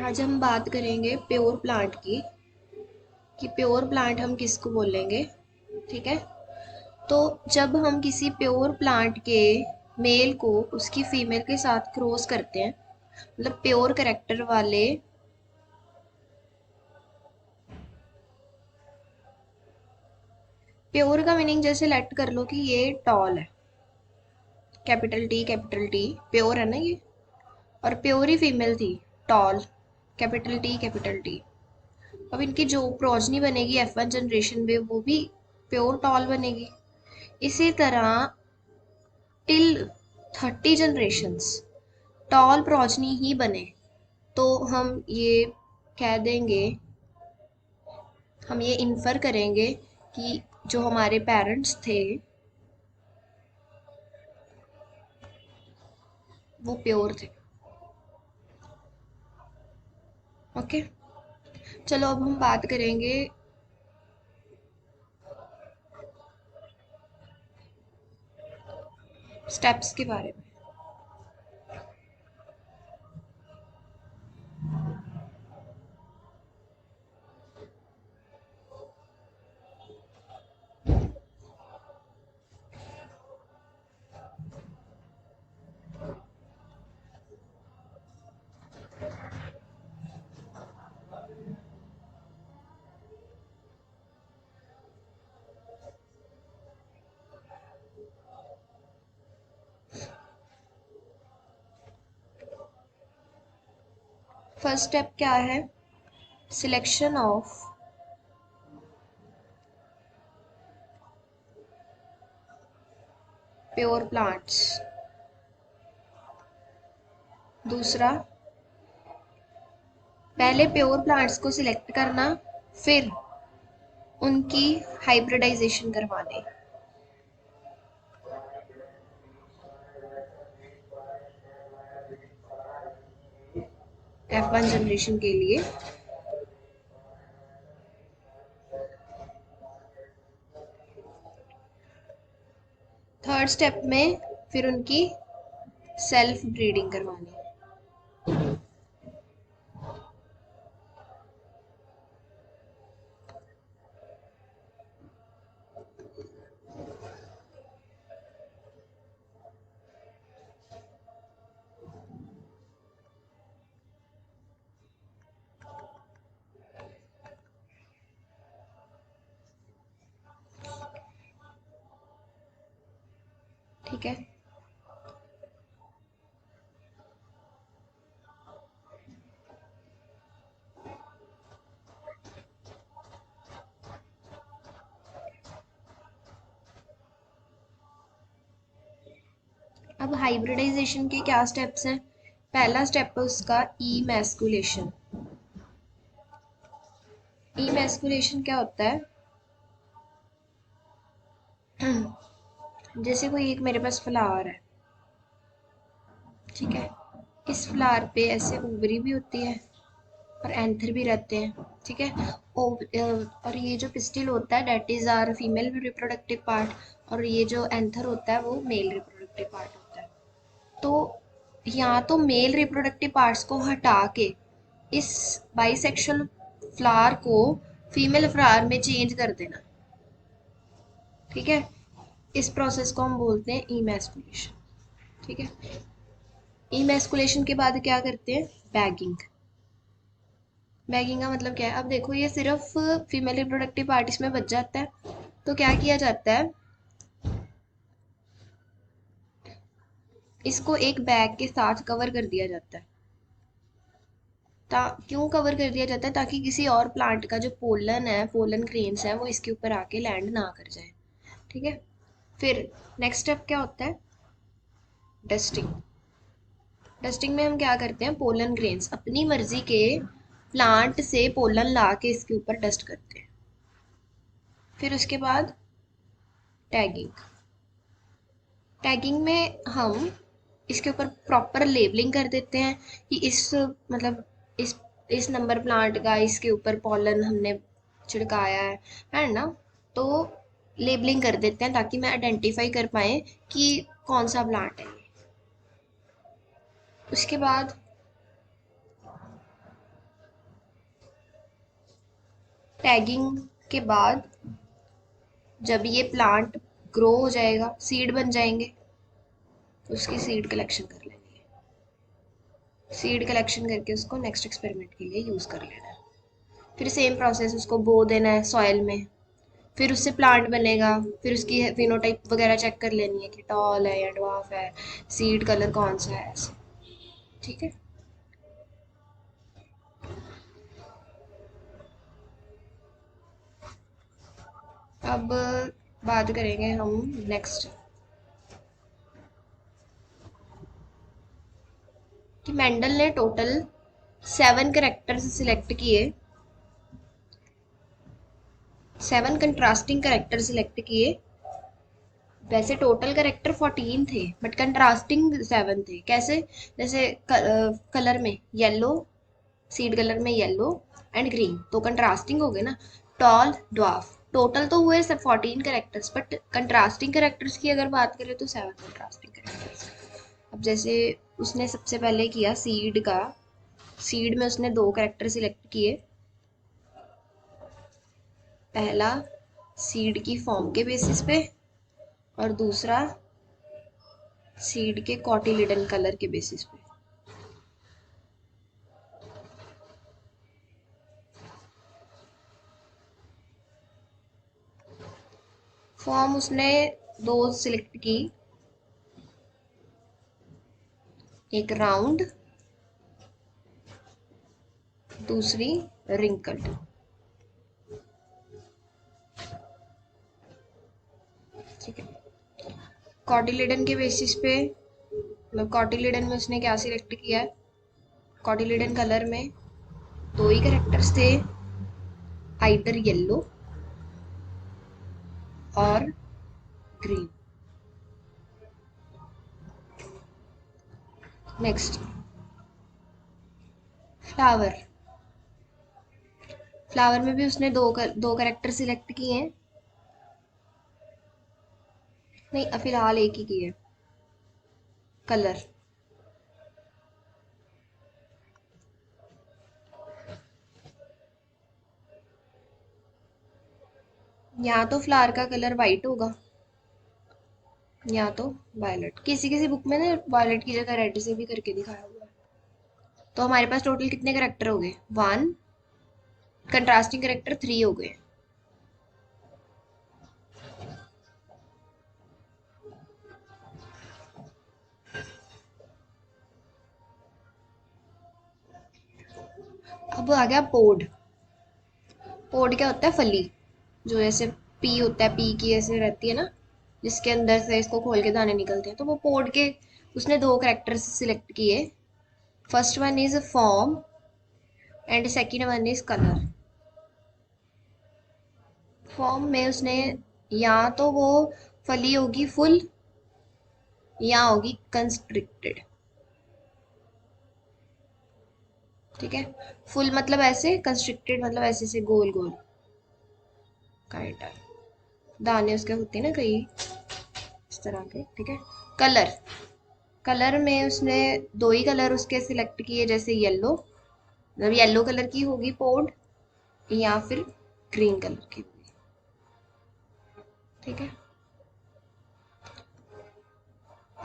आज हम बात करेंगे प्योर प्लांट की कि प्योर प्लांट हम किसको बोलेंगे। ठीक है। तो जब हम किसी प्योर प्लांट के मेल को उसकी फीमेल के साथ क्रॉस करते हैं, मतलब प्योर करेक्टर वाले प्योर का मीनिंग जैसे लेट कर लो कि ये टॉल है, कैपिटल टी प्योर है ना ये, और प्योर ही फीमेल थी, टॉल, कैपिटल टी। अब इनकी जो प्रोजनी बनेगी F1 जनरेशन में वो भी प्योर टॉल बनेगी। इसी तरह टिल 30 जनरेशन्स टॉल प्रोजनी ही बने, तो हम ये इन्फर करेंगे कि जो हमारे पेरेंट्स थे वो प्योर थे। ओके, चलो अब हम बात करेंगे स्टेप्स के बारे में। फर्स्ट स्टेप क्या है? Selection of pure plants. दूसरा, पहले प्योर प्लांट्स को सिलेक्ट करना, फिर उनकी हाइब्रिडाइजेशन करवानी। F1 जनरेशन के लिए। थर्ड स्टेप में फिर उनकी सेल्फ ब्रीडिंग करवानी। ठीक है। अब हाइब्रिडाइजेशन के क्या स्टेप्स हैं? पहला स्टेप है उसका ईमैस्कुलेशन। ईमैस्कुलेशन क्या होता है? जैसे कोई एक मेरे पास फ्लावर है, ठीक है, इस फ्लावर पे ऐसे ओवरी भी होती है और एंथर भी रहते हैं, ठीक है। और ये जो पिस्टिल होता है that is our female reproductive part, और ये जो एंथर होता है वो मेल रिप्रोडक्टिव पार्ट होता है। तो यहाँ तो मेल रिप्रोडक्टिव पार्ट्स को हटा के इस बाइसेक्सुअल फ्लावर को फीमेल फ्लावर में चेंज कर देना, ठीक है। इस प्रोसेस को हम बोलते हैं ईमैस्कुलेशन। ठीक है। ईमैस्कुलेशन के बाद क्या करते हैं? बैगिंग। बैगिंग का मतलब क्या है? अब देखो ये सिर्फ फीमेल रिप्रोडक्टिव पार्ट में बच जाता है, तो क्या किया जाता है, इसको एक बैग के साथ कवर कर दिया जाता है। क्यों कवर कर दिया जाता है? ताकि किसी और प्लांट का जो पोलन है, पोलन ग्रेन्स है, वो इसके ऊपर आके लैंड ना कर जाए। ठीक है। फिर नेक्स्ट स्टेप क्या होता है? डस्टिंग। डस्टिंग में हम क्या करते हैं? पोलन ग्रेन्स अपनी मर्जी के प्लांट से पोलन ला के इसके ऊपर डस्ट करते हैं। फिर उसके बाद टैगिंग। टैगिंग में हम इसके ऊपर प्रॉपर लेबलिंग कर देते हैं कि इस इस नंबर प्लांट का इसके ऊपर पॉलन हमने छिड़काया है ना। तो लेबलिंग कर देते हैं ताकि मैं आइडेंटिफाई कर पाए कि कौन सा प्लांट है। उसके बाद टैगिंग के बाद जब ये प्लांट ग्रो हो जाएगा, सीड बन जाएंगे, उसकी सीड कलेक्शन कर लेंगे। सीड कलेक्शन करके उसको नेक्स्ट एक्सपेरिमेंट के लिए यूज़ कर लेना है। फिर सेम प्रोसेस, उसको बो देना है सॉइल में, फिर उससे प्लांट बनेगा, फिर उसकी फिनोटाइप वगैरह चेक कर लेनी है कि टॉल है या ड्वार्फ है, सीड कलर कौन सा है, ऐसे। ठीक है। अब बात करेंगे हम नेक्स्ट कि मेंडल ने टोटल 7 करेक्टर्स सिलेक्ट किए, 7 कंट्रास्टिंग करेक्टर सिलेक्ट किए। वैसे टोटल करेक्टर 14 थे बट कंट्रास्टिंग 7 थे। कैसे? जैसे कलर में येलो, सीड कलर में येलो एंड ग्रीन, तो कंट्रास्टिंग हो गए ना। टॉल, ड्वार्फ, टोटल तो हुए सब 14 करेक्टर्स, बट कंट्रास्टिंग करेक्टर्स की अगर बात करें तो 7 कंट्रास्टिंग करेक्टर्स। अब जैसे उसने सबसे पहले किया सीड का, सीड में उसने 2 करेक्टर सिलेक्ट किए। पहला सीड की फॉर्म के बेसिस पे और दूसरा सीड के कॉटिलिडन कलर के बेसिस पे। फॉर्म उसने 2 सिलेक्ट की, एक राउंड, दूसरी रिंकल्ड। ठीक है। कॉटिलिडन के बेसिस पे, मतलब कॉटिलिडन में उसने क्या सिलेक्ट किया है, कॉटिलिडन कलर में 2 ही कैरेक्टर्स थे, आइदर येलो और ग्रीन। नेक्स्ट फ्लावर, फ्लावर में भी उसने दो कैरेक्टर सिलेक्ट किए हैं। नहीं, फिलहाल एक ही की है, कलर। यहाँ तो फ्लावर का कलर वाइट होगा, या तो वायलेट। किसी किसी बुक में ना वायलेट की जगह रेड से भी करके दिखाया हुआ है। तो हमारे पास टोटल कितने करेक्टर हो गए? 1, कंट्रास्टिंग करेक्टर 3 हो गए। अब आ गया पोड। पोड क्या होता है? फली, जो ऐसे पी होता है, पी की ऐसे रहती है ना, जिसके अंदर से इसको खोल के दाने निकलते हैं, तो वो पोड के उसने 2 करेक्टर्स सिलेक्ट किए। First one is form and second one is colour. Form में उसने या तो वो फली होगी फुल या होगी कंस्ट्रिक्टेड। ठीक है। फुल मतलब ऐसे, कंस्ट्रिक्टेड मतलब ऐसे से गोल गोल काइंड ऑफ दाने उसके होते हैं ना कई इस तरह के। ठीक है। कलर, कलर में उसने 2 ही कलर उसके सिलेक्ट किए, जैसे येलो, मतलब येलो कलर की होगी पोड, या फिर ग्रीन कलर की होगी। ठीक है।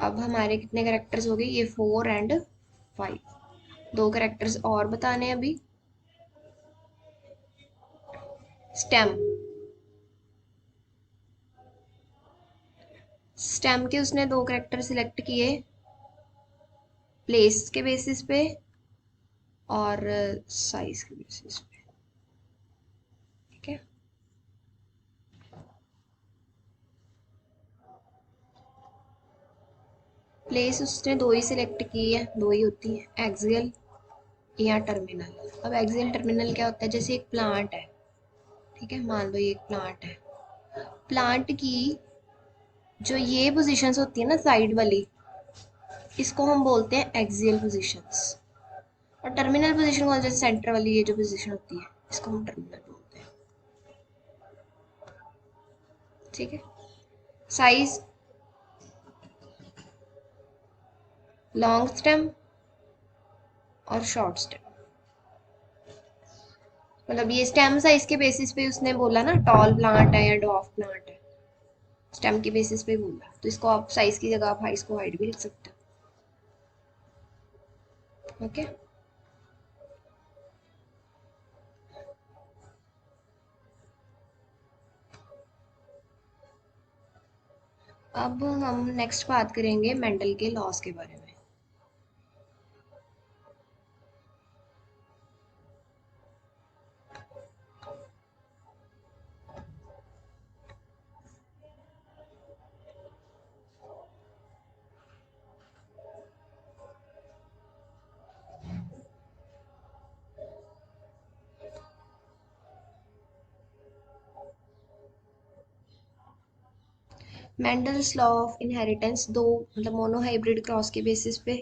अब हमारे कितने करेक्टर्स हो गए? ये 4 एंड 5। 2 करेक्टर्स और बताने हैं अभी। स्टेम, स्टेम के उसने 2 करेक्टर सिलेक्ट किए, प्लेस के बेसिस पे और साइज के बेसिस पे। ठीक है। प्लेस उसने 2 ही सिलेक्ट की है, 2 ही होती है, एक्सियल या टर्मिनल। अब एक्सियल टर्मिनल क्या होता है? जैसे एक प्लांट है, ठीक है, मान लो ये एक प्लांट है, प्लांट की जो ये पोजीशंस होती है ना साइड वाली, इसको हम बोलते हैं एक्सियल पोजीशंस। और टर्मिनल पोजीशन को, जैसे सेंटर वाली ये जो पोजीशन होती है, इसको हम टर्मिनल बोलते हैं। ठीक है। साइज, लॉन्ग स्टेम और शॉर्ट स्टेम। मतलब ये स्टेम साइज के बेसिस पे उसने बोला ना, टॉल प्लांट है या डॉफ प्लांट है, स्टेम के बेसिस पे बोला, तो इसको आप साइज की जगह आप इसको हाइट भी लिख सकते हो। ओके, अब हम नेक्स्ट बात करेंगे मेंडल के लॉज के बारे में। मेंडल्स लॉ ऑफ इनहेरिटेंस दो, मतलब मोनोहाइब्रिड क्रॉस के बेसिस पे,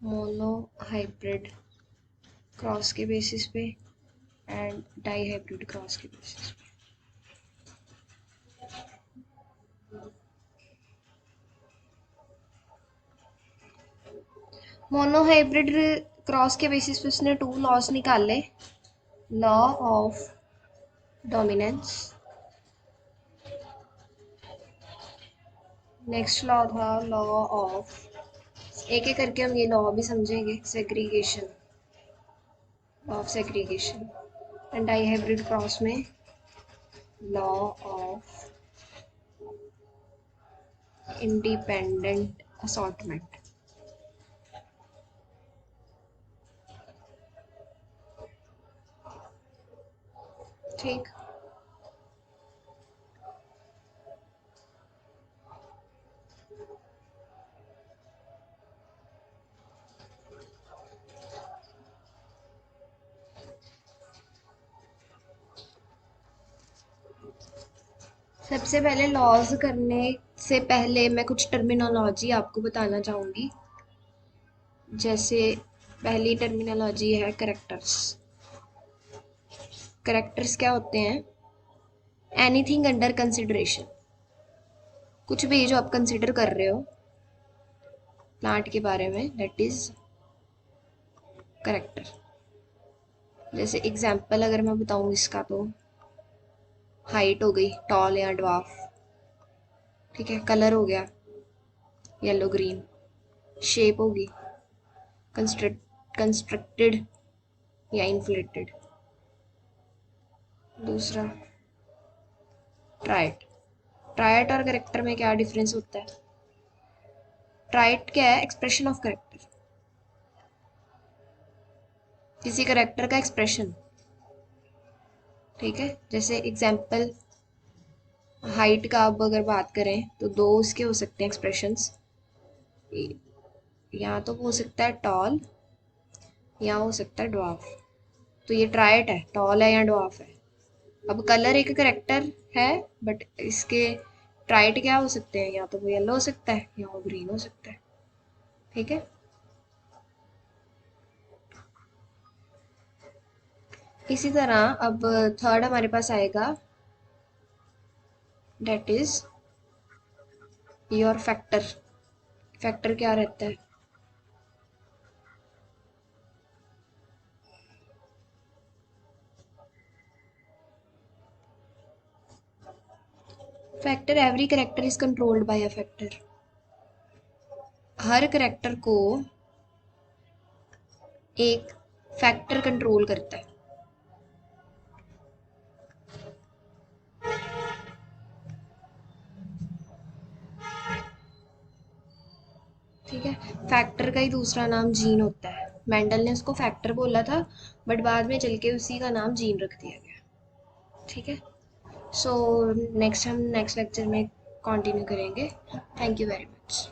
मोनोहाइब्रिड क्रॉस के बेसिस पे एंड डाईहाइब्रिड क्रॉस के बेसिस पे। मोनोहाइब्रिड क्रॉस के बेसिस पे उसने टू लॉज निकाले, law of dominance, next law था लॉ ऑफ, एक एक करके हम ये लॉ भी समझेंगे, segregation, law of segregation, and dihybrid cross में लॉ ऑफ इंडिपेंडेंट असॉर्टमेंट। ठीक, सबसे पहले लॉज करने से पहले मैं कुछ टर्मिनोलॉजी आपको बताना चाहूँगी। जैसे पहली टर्मिनोलॉजी है करेक्टर्स। करेक्टर्स क्या होते हैं? एनीथिंग अंडर कंसिडरेशन, कुछ भी जो आप कंसिडर कर रहे हो प्लांट के बारे में, दैट इज करेक्टर। जैसे एग्जाम्पल अगर मैं बताऊँ इसका, तो हाइट हो गई, टॉल या ड्वार्फ, ठीक है, कलर हो गया येलो ग्रीन, शेप होगी कंस्ट्रक्टेड या इन्फ्लेटेड। दूसरा ट्राइट। ट्राइट और करेक्टर में क्या डिफरेंस होता है? ट्राइट क्या है? एक्सप्रेशन ऑफ करेक्टर, किसी करेक्टर का एक्सप्रेशन, ठीक है। जैसे एग्जाम्पल हाइट का अब अगर बात करें तो दो उसके हो सकते हैं एक्सप्रेशंस, या तो हो सकता है टॉल या हो सकता है ड्वार्फ। तो ये ट्राइट है, टॉल है या ड्वार्फ है। अब कलर एक करेक्टर है, बट इसके ट्राइट क्या हो सकते हैं? या तो वो येलो हो सकता है या वो ग्रीन हो सकता है, ठीक है। इसी तरह अब थर्ड हमारे पास आएगा, that is your factor. Factor क्या रहता है? Factor, every character is controlled by a factor. हर करेक्टर को एक फैक्टर कंट्रोल करता है, ठीक है। फैक्टर का ही दूसरा नाम जीन होता है। मेंडल ने उसको फैक्टर बोला था, बट बाद में चल के उसी का नाम जीन रख दिया गया, ठीक है। सो नेक्स्ट हम नेक्स्ट लेक्चर में कंटिन्यू करेंगे। Thank you very much.